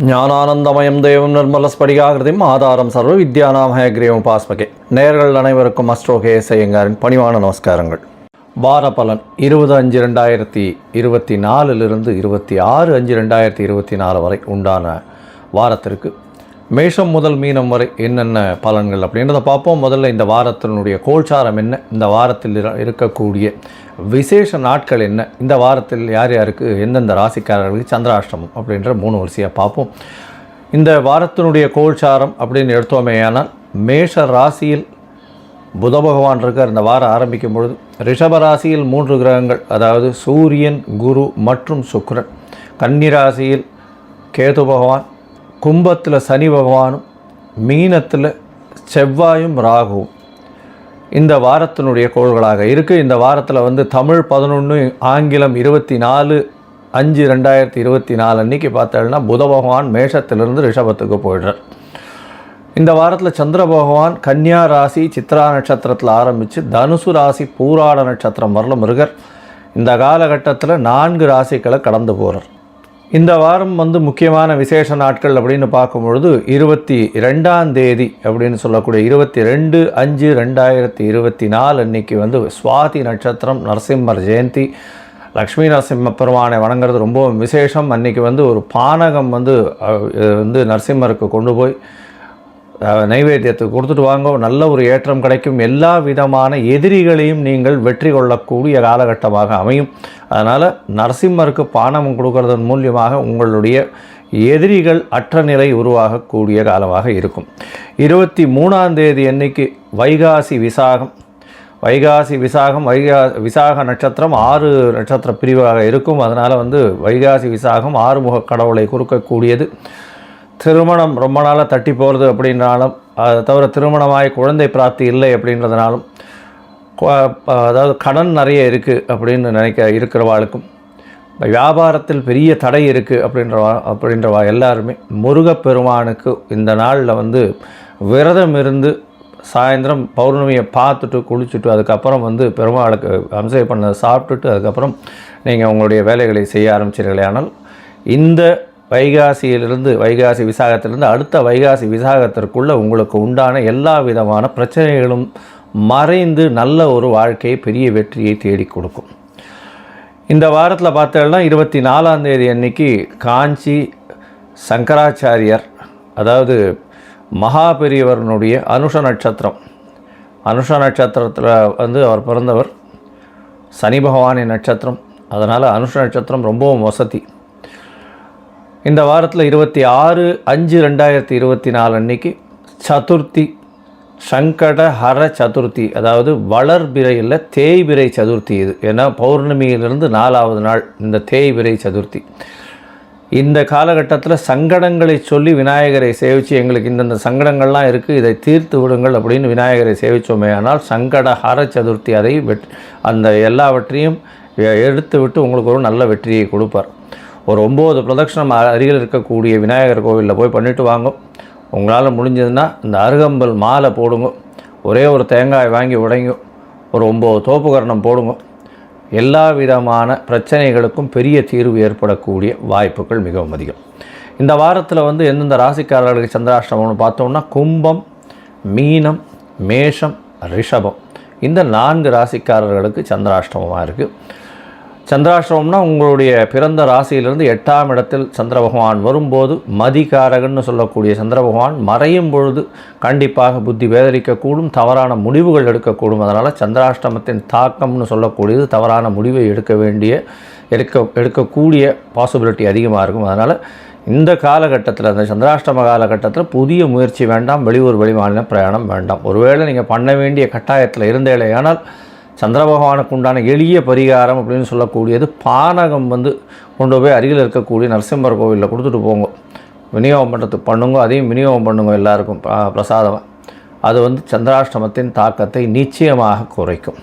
ஞானானந்தமயம் தேவம் நிர்மலஸ்படிகாகிருதிம் ஆதாரம் சர்வ வித்யானாம் ஹயக்ரீவம் பாஸ்மகே. நேயர்கள் அனைவருக்கும் அஸ்ட்ரோகேஎஸ் ஐயங்காரின் பணிவான நமஸ்காரங்கள். வார பலன் 20/5/2024 26/5/2024 வரை உண்டான வாரத்திற்கு மேஷம் முதல் மீனம் வரை என்னென்ன பலன்கள் அப்படின்றத பார்ப்போம். முதல்ல இந்த வாரத்தினுடைய கோல்சாரம் என்ன, இந்த வாரத்தில் இருக்கக்கூடிய விசேஷ நாட்கள் என்ன, இந்த வாரத்தில் யார் யாருக்கு எந்தெந்த ராசிக்காரர்களுக்கு சந்திராஷ்டமம் அப்படின்ற 3 வரிசையாக பார்ப்போம். இந்த வாரத்தினுடைய கோல்சாரம் அப்படின்னு எடுத்தோமேயானால் மேஷ ராசியில் புத பகவான் இருக்கார். இந்த வாரம் ஆரம்பிக்கும் பொழுது ரிஷப ராசியில் 3 கிரகங்கள், அதாவது சூரியன், குரு மற்றும் சுக்கிரன். கன்னி ராசியில் கேது பகவான், கும்பத்தில் சனி பகவானும், மீனத்தில் செவ்வாயும் ராகுவும் இந்த வாரத்தினுடைய கோள்களாக இருக்குது. இந்த வாரத்தில் தமிழ் 11, ஆங்கிலம் 24/5/2024 அன்றைக்கி பார்த்தோம்னா புத பகவான் மேஷத்திலிருந்து ரிஷபத்துக்கு போயிடுறார். இந்த வாரத்தில் சந்திர பகவான் கன்னியா ராசி சித்ரா நட்சத்திரத்தில் ஆரம்பித்து தனுசு ராசி பூராட நட்சத்திரம் வரலும் மிருகர். இந்த காலகட்டத்தில் 4 ராசிகளை கடந்து போகிறார். இந்த வாரம் முக்கியமான விசேஷ நாட்கள் அப்படின்னு பார்க்கும்பொழுது 22ஆம் தேதி அப்படின்னு சொல்லக்கூடிய 22/5/2024 அன்றைக்கி சுவாதி நட்சத்திரம், நரசிம்மர் ஜெயந்தி, லக்ஷ்மி நரசிம்ம பெருமானை வணங்குறது ரொம்ப விசேஷம். அன்றைக்கி ஒரு பானகம் நரசிம்மருக்கு கொண்டு போய் நைவேத்தியத்துக்கு கொடுத்துட்டு வாங்க, நல்ல ஒரு ஏற்றம் கிடைக்கும். எல்லா விதமான எதிரிகளையும் நீங்கள் வெற்றி கொள்ளக்கூடிய காலகட்டமாக அமையும். அதனால் நரசிம்மருக்கு பானம் கொடுக்கறதன் மூலியமாக உங்களுடைய எதிரிகள் அற்ற நிலை உருவாகக்கூடிய காலமாக இருக்கும். 23ஆம் தேதி அன்னைக்கு வைகாசி விசாகம். விசாக நட்சத்திரம் 6 நட்சத்திர பிரிவாக இருக்கும். அதனால் வைகாசி விசாகம் ஆறுமுக கடவுளை கொடுக்கக்கூடியது. திருமணம் ரொம்ப நாளாக தட்டி போகிறது அப்படின்னாலும், அதை தவிர திருமணமாகி குழந்தை பிராப்தி இல்லை அப்படின்றதுனாலும், அதாவது கடன் நிறைய இருக்குது அப்படின்னு இருக்கிறவாளுக்கும், வியாபாரத்தில் பெரிய தடை இருக்குது அப்படின்றவா எல்லாருமே முருகப்பெருமானுக்கு இந்த நாளில் விரதம் இருந்து சாயந்தரம் பௌர்ணமியை பார்த்துட்டு குளிச்சுட்டு அதுக்கப்புறம் பெருமாளுக்கு அபிஷேகம் பண்ண சாப்பிட்டுட்டு அதுக்கப்புறம் நீங்கள் உங்களுடைய வேலைகளை செய்ய ஆரம்பிச்சிருங்களே. ஆனால் இந்த வைகாசி விசாகத்திலிருந்து அடுத்த வைகாசி விசாகத்திற்குள்ளே உங்களுக்கு உண்டான எல்லா விதமான பிரச்சனைகளும் மறைந்து நல்ல ஒரு வாழ்க்கையை, பெரிய வெற்றியை தேடி கொடுக்கும். இந்த வாரத்தில் பார்த்தோம்னா 24ஆம் தேதி அன்னைக்கு காஞ்சி சங்கராச்சாரியர், அதாவது மகாபெரியவரனுடைய அனுஷ நட்சத்திரத்தில் அவர் பிறந்தவர். சனி பகவானின் நட்சத்திரம், அதனால் அனுஷ நட்சத்திரம் ரொம்பவும் வசதி. இந்த வாரத்தில் 26/5/2024 அன்னைக்கு சதுர்த்தி, சங்கடஹர சதுர்த்தி, அதாவது வளர்பிறை இல்லை தேய்பிறை சதுர்த்தி. இது ஏன்னா பௌர்ணமியிலிருந்து 4ஆவது நாள் இந்த தேய்பிறை சதுர்த்தி. இந்த காலகட்டத்தில் சங்கடங்களை சொல்லி விநாயகரை சேவித்து, எங்களுக்கு இந்தந்த சங்கடங்கள்லாம் இருக்குது, இதை தீர்த்து விடுங்கள் அப்படின்னு விநாயகரை சேவித்தோமே ஆனால் சங்கடஹர சதுர்த்தி அதை அந்த எல்லாவற்றையும் எடுத்து விட்டு உங்களுக்கு ஒரு நல்ல வெற்றியை கொடுப்பார். ஒரு 9 பிரதட்சணம் அருகில் இருக்கக்கூடிய விநாயகர் கோவிலில் போய் பண்ணிவிட்டு வாங்க. உங்களால் முடிஞ்சதுன்னா இந்த அருகம்பல் மாலை போடுங்க, ஒரே ஒரு தேங்காய் வாங்கி உடைங்க, ஒரு 9 தோப்புகரணம் போடுங்க. எல்லா விதமான பிரச்சனைகளுக்கும் பெரிய தீர்வு ஏற்படக்கூடிய வாய்ப்புகள் மிகவும் அதிகம். இந்த வாரத்தில் எந்தெந்த ராசிக்காரர்களுக்கு சந்திராஷ்டமம்னு பார்த்தோம்னா கும்பம், மீனம், மேஷம், ரிஷபம், இந்த 4 ராசிக்காரர்களுக்கு சந்திராஷ்டமமாக இருக்குது. சந்திராஷ்டமம்னா உங்களுடைய பிறந்த ராசியிலிருந்து 8ஆம் இடத்தில் சந்திர பகவான் வரும்போது மதிகாரகன்னு சொல்லக்கூடிய சந்திர பகவான் மறையும் பொழுது கண்டிப்பாக புத்தி வேதரிக்கக்கூடும், தவறான முடிவுகள் எடுக்கக்கூடும். அதனால் சந்திராஷ்டமத்தின் தாக்கம்னு சொல்லக்கூடியது தவறான முடிவை எடுக்கக்கூடிய பாசிபிலிட்டி அதிகமாக இருக்கும். அதனால் இந்த காலகட்டத்தில், அந்த சந்திராஷ்டம காலகட்டத்தில் புதிய முயற்சி வேண்டாம், வெளியூர் வெளிமாநில பிரயாணம் வேண்டாம். ஒருவேளை நீங்கள் பண்ண வேண்டிய கட்டாயத்தில் இருந்தேலையானால் சந்திர பகவானுக்கு உண்டான எளிய பரிகாரம் அப்படின்னு சொல்லக்கூடியது பானகம் கொண்டு போய் அருகில் இருக்கக்கூடிய நரசிம்மர் கோவிலில் கொடுத்துட்டு போங்க, விநியோகம் பண்ணுறதுக்கு பண்ணுங்க, அதையும் விநியோகம் பண்ணுங்க எல்லாருக்கும் பிரசாதமாக. அது சந்திராஷ்டமத்தின் தாக்கத்தை நிச்சயமாக குறைக்கும்.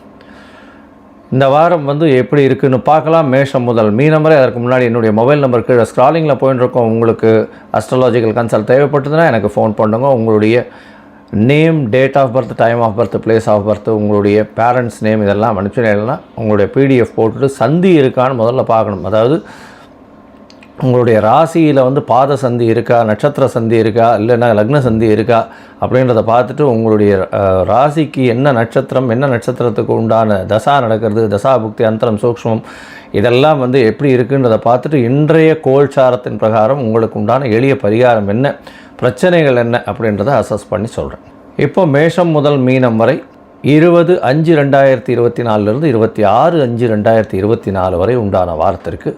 இந்த வாரம் எப்படி இருக்குதுன்னு பார்க்கலாம். மேஷம் முதல் மீனம் வரை. அதற்கு முன்னாடி என்னுடைய மொபைல் நம்பர் கீழே ஸ்க்ராலிங்கில் போயின்னு இருக்கோம். உங்களுக்கு அஸ்ட்ராலஜிக்கல் கன்சல்ட் தேவைப்பட்டதுன்னா எனக்கு ஃபோன் பண்ணுங்க. உங்களுடைய name, date of birth, time of birth, place of birth, உங்களுடைய பேரண்ட்ஸ் நேம் இதெல்லாம் அனுப்பிச்சுனா உங்களுடைய PDF போட்டுட்டு சந்தி இருக்கான்னு முதல்ல பார்க்கணும். அதாவது உங்களுடைய ராசியில் வந்து பாத சந்தி இருக்கா, நட்சத்திர சந்தி இருக்கா, இல்லைன்னா லக்ன சந்தி இருக்கா அப்படின்றத பார்த்துட்டு உங்களுடைய ராசிக்கு என்ன நட்சத்திரம், என்ன நட்சத்திரத்துக்கு உண்டான தசா நடக்கிறது, தசா புக்தி அந்தரம் சூக்ஷ்மம் இதெல்லாம் வந்து எப்படி இருக்குன்றதை பார்த்துட்டு இன்றைய கோல்சாரத்தின் பிரகாரம் உங்களுக்கு உண்டான எளிய பரிகாரம் என்ன, பிரச்சனைகள் என்ன அப்படின்றத அசஸ் பண்ணி சொல்கிறேன். இப்போ மேஷம் முதல் மீனம் வரை 20/5/2024 26/5/2024 வரை உண்டான வாரத்திற்கு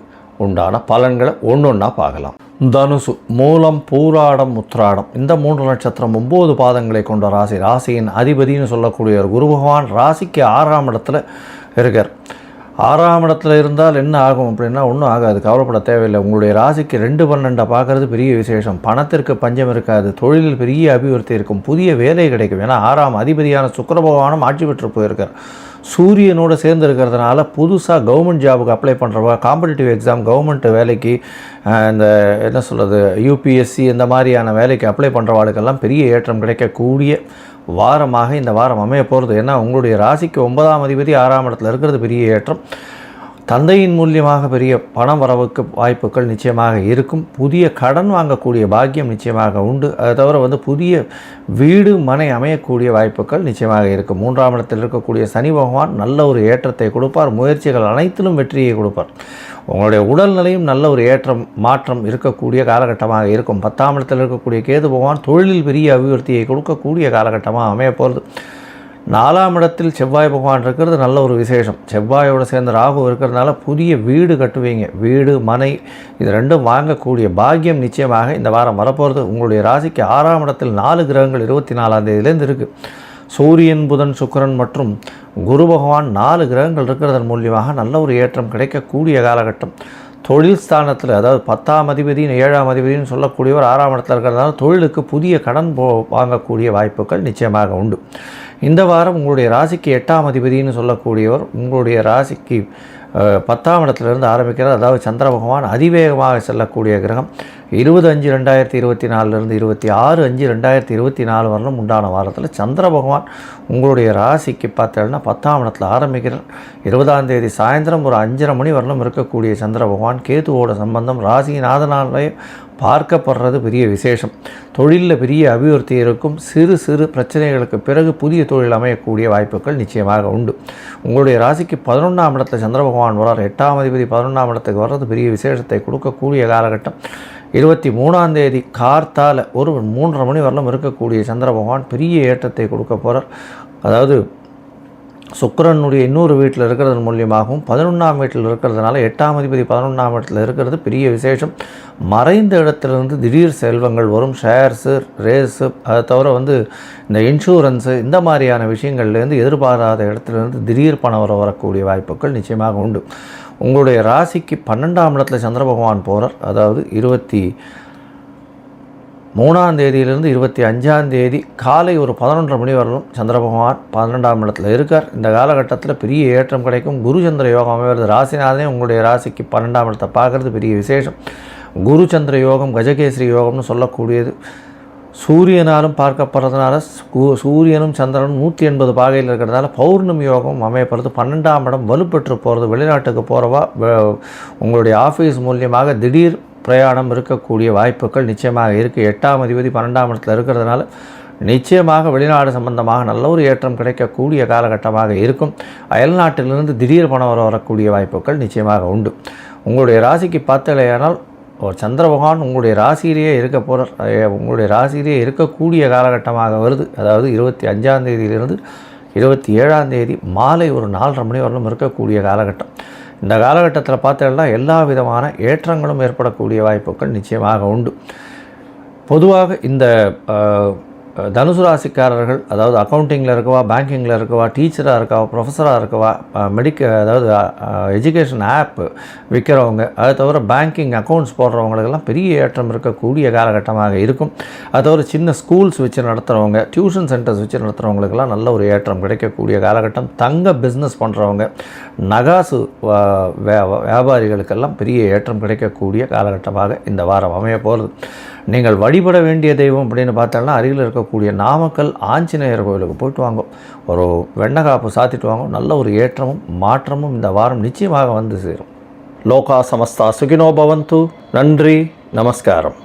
உண்டான பலன்களை ஒன்றா பார்க்கலாம். தனுசு, மூலம், பூராடம், உத்திராடம் இந்த 3 நட்சத்திரம் 9 பாதங்களை கொண்ட ராசி. ராசியின் அதிபதினு சொல்லக்கூடிய ஒரு குரு பகவான் ராசிக்கு 6ஆம் இடத்துல இருக்கார். 6ஆம் இடத்துல இருந்தால் என்ன ஆகும் அப்படின்னா ஒன்றும் ஆகாது, கவலைப்பட தேவையில்லை. உங்களுடைய ராசிக்கு 2/12 பார்க்குறது பெரிய விசேஷம். பணத்திற்கு பஞ்சம் இருக்காது, தொழிலில் பெரிய அபிவிருத்தி இருக்கும், புதிய வேலை கிடைக்கும். ஏன்னா 6ஆம் அதிபதியான சுக்கிர பகவானும் ஆட்சி பெற்று போயிருக்கார். சூரியனோடு சேர்ந்து இருக்கிறதுனால புதுசாக கவர்மெண்ட் ஜாபுக்கு அப்ளை பண்ணுறவா, காம்படிட்டிவ் எக்ஸாம், கவர்மெண்ட் வேலைக்கு, இந்த என்ன சொல்கிறது யூபிஎஸ்சி இந்த மாதிரியான வேலைக்கு அப்ளை பண்ணுறவாளுக்கெல்லாம் பெரிய ஏற்றம் கிடைக்கக்கூடிய வாரமாக இந்த வாரம் அமைய போகிறது. ஏன்னா உங்களுடைய ராசிக்கு 9ஆம் அதிபதி 6ஆம் இடத்துல இருக்கிறது பெரிய ஏற்றம். தந்தையின் மூலியமாக பெரிய பண வரவுக்கு வாய்ப்புகள் நிச்சயமாக இருக்கும். புதிய கடன் வாங்கக்கூடிய பாக்கியம் நிச்சயமாக உண்டு. அதை தவிர வந்து புதிய வீடு மனை அமையக்கூடிய வாய்ப்புகள் நிச்சயமாக இருக்கும். 3ஆம் இடத்தில் இருக்கக்கூடிய சனி பகவான் நல்ல ஒரு ஏற்றத்தை கொடுப்பார். முயற்சிகள் அனைத்திலும் வெற்றியை கொடுப்பார். உங்களுடைய உடல்நிலையும் நல்ல ஒரு ஏற்றம் மாற்றம் இருக்கக்கூடிய காலகட்டமாக இருக்கும். 10ஆம் இடத்தில் இருக்கக்கூடிய கேது பகவான் தொழிலில் பெரிய அபிவிருத்தியை கொடுக்கக்கூடிய காலகட்டமாக அமைய போகிறது. 4ஆம் இடத்தில் செவ்வாய் பகவான் இருக்கிறது நல்ல ஒரு விசேஷம். செவ்வாயோடு சேர்ந்த ராகு இருக்கிறதுனால புதிய வீடு கட்டுவீங்க. வீடு மனை இது ரெண்டும் வாங்கக்கூடிய பாக்கியம் நிச்சயமாக இந்த வாரம் வரப்போகிறது. உங்களுடைய ராசிக்கு 6ஆம் இடத்தில் 4 கிரகங்கள் 24ஆம் தேதியிலேருந்து இருக்குது. சூரியன், புதன், சுக்கிரன் மற்றும் குரு பகவான் 4 கிரகங்கள் இருக்கிறதன் மூலியமாக நல்ல ஒரு ஏற்றம் கிடைக்கக்கூடிய காலகட்டம். தொழில் ஸ்தானத்தில் அதாவது 10ஆம் அதிபதி 7ஆம் அதிபதினு சொல்லக்கூடியவர் 6ஆம் இடத்துல இருக்கிறதுனால தொழிலுக்கு புதிய கடன் வாங்கக்கூடிய வாய்ப்புகள் நிச்சயமாக உண்டு. இந்த வாரம் உங்களுடைய ராசிக்கு 8ஆம் அதிபதினு சொல்லக்கூடியவர் உங்களுடைய ராசிக்கு 10ஆம் இடத்துலேருந்து ஆரம்பிக்கிறார். அதாவது சந்திர பகவான் அதிவேகமாக செல்லக்கூடிய கிரகம். 20/5/2024 26/5/2024 வரலும் உண்டான வாரத்தில் சந்திர பகவான் உங்களுடைய ராசிக்கு பார்த்தீங்கன்னா 10ஆம் இடத்துல ஆரம்பிக்கிறார். 20ஆம் தேதி சாயந்தரம் ஒரு 5:30 மணி வரலும் இருக்கக்கூடிய சந்திர பகவான் கேதுவோட சம்பந்தம் ராசிநாதனாலே பார்க்கப்படுறது பெரிய விசேஷம். தொழிலில் பெரிய அபிவிருத்தி இருக்கும். சிறு சிறு பிரச்சனைகளுக்கு பிறகு புதிய தொழில் அமையக்கூடிய வாய்ப்புகள் நிச்சயமாக உண்டு. உங்களுடைய ராசிக்கு 11ஆம் இடத்துல சந்திர பகவான் வரார். 8ஆம் அதிபதி 11ஆம் இடத்துக்கு வர்றது பெரிய விசேஷத்தை கொடுக்கக்கூடிய காலகட்டம். 23ஆம் தேதி கார்த்தால ஒரு 3:30 மணி வரலும் இருக்கக்கூடிய சந்திர பகவான் பெரிய ஏற்றத்தை கொடுக்க போகிறார். அதாவது சுக்கிரனுடைய இன்னொரு வீட்டில் இருக்கிறது மூலியமாகவும் 11ஆம் வீட்டில் இருக்கிறதுனால 8ஆம் அதிபதி 11ஆம் இடத்துல இருக்கிறது பெரிய விசேஷம். மறைந்த இடத்துலேருந்து திடீர் செல்வங்கள் வரும். ஷேர்ஸு, ரேஸு, அதை தவிர வந்து இந்த இன்சூரன்ஸு இந்த மாதிரியான விஷயங்கள்லேருந்து எதிர்பாராத இடத்துலேருந்து திடீர் பணம் வரக்கூடிய வாய்ப்புகள் நிச்சயமாக உண்டு. உங்களுடைய ராசிக்கு 12ஆம் இடத்துல சந்திர பகவான் போகிறார். அதாவது 23ஆம் தேதியிலிருந்து 25ஆம் தேதி காலை ஒரு 11:30 மணி வரலும் சந்திர பகவான் 12ஆம் இடத்துல இருக்கார். இந்த காலகட்டத்தில் பெரிய ஏற்றம் கிடைக்கும். குரு சந்திர யோகம் அமைவது. ராசிநாதனே உங்களுடைய ராசிக்கு 12ஆம் இடத்தை பார்க்குறது பெரிய விசேஷம். குரு சந்திர யோகம் கஜகேசரி யோகம்னு சொல்லக்கூடியது. சூரியனாலும் பார்க்கப்படுறதுனால சூரியனும் சந்திரனும் 180 பாகையில் இருக்கிறதுனால பௌர்ணமி யோகம் அமையப்படுறது. 12ஆம் இடம் வலுப்பெற்று போகிறது. வெளிநாட்டுக்கு போகிறவா உங்களுடைய ஆஃபீஸ் மூலியமாக திடீர் பிரயாணம் இருக்கக்கூடிய வாய்ப்புகள் நிச்சயமாக இருக்குது. 8ஆம் அதிபதி 12ஆம் இடத்துல இருக்கிறதுனால நிச்சயமாக வெளிநாடு சம்பந்தமாக நல்ல ஒரு ஏற்றம் கிடைக்கக்கூடிய காலகட்டமாக இருக்கும். அயல்நாட்டிலிருந்து திடீர் பணம் வரக்கூடிய வாய்ப்புகள் நிச்சயமாக உண்டு. உங்களுடைய ராசிக்கு பார்த்தலையானால் ஒரு சந்திர பகவான் உங்களுடைய ராசியிலேயே இருக்க போகிறார். உங்களுடைய ராசியிலேயே இருக்கக்கூடிய காலகட்டமாக வருது. அதாவது 25ஆம் தேதியிலிருந்து 27ஆம் தேதி மாலை ஒரு 4:30 மணி வரலும் இருக்கக்கூடிய காலகட்டம். இந்த காலகட்டத்தில் பார்த்தீங்கன்னா எல்லா விதமான ஏற்றங்களும் ஏற்படக்கூடிய வாய்ப்புகள் நிச்சயமாக உண்டு. பொதுவாக இந்த தனுசு ராசிக்காரர்கள் அதாவது அக்கௌண்டிங்கில் இருக்கவா, பேங்கிங்கில் இருக்கவா, டீச்சராக இருக்கவா, ப்ரொஃபஸராக இருக்கவா, அதாவது எஜுகேஷன் ஆப் விற்கிறவங்க, அதை தவிர பேங்கிங் அக்கௌண்ட்ஸ் போடுறவங்களுக்கெல்லாம் பெரிய ஏற்றம் இருக்கக்கூடிய காலகட்டமாக இருக்கும். அதை தவிர சின்ன ஸ்கூல்ஸ் வச்சு நடத்துகிறவங்க, டியூஷன் சென்டர்ஸ் வச்சு நடத்துகிறவங்களுக்கெல்லாம் நல்ல ஒரு ஏற்றம் கிடைக்கக்கூடிய காலகட்டம். தங்க பிஸ்னஸ் பண்ணுறவங்க, நகாசு வியாபாரிகளுக்கெல்லாம் பெரிய ஏற்றம் கிடைக்கக்கூடிய காலகட்டமாக இந்த வாரம் அமைய போகிறது. நீங்கள் வழிபட வேண்டிய தெய்வம் அப்படின்னு பார்த்தோம்னா அருகில் இருக்கக்கூடிய நாமக்கல் ஆஞ்சநேயர் கோவிலுக்கு போய்ட்டு வாங்க. ஒரு வெண்ணெய் காப்பு சாத்திட்டு வாங்க. நல்ல ஒரு ஏற்றமும் மாற்றமும் இந்த வாரம் நிச்சயமாக வந்து சேரும். லோகா சமஸ்தா சுகினோ பவந்து. நன்றி, நமஸ்காரம்.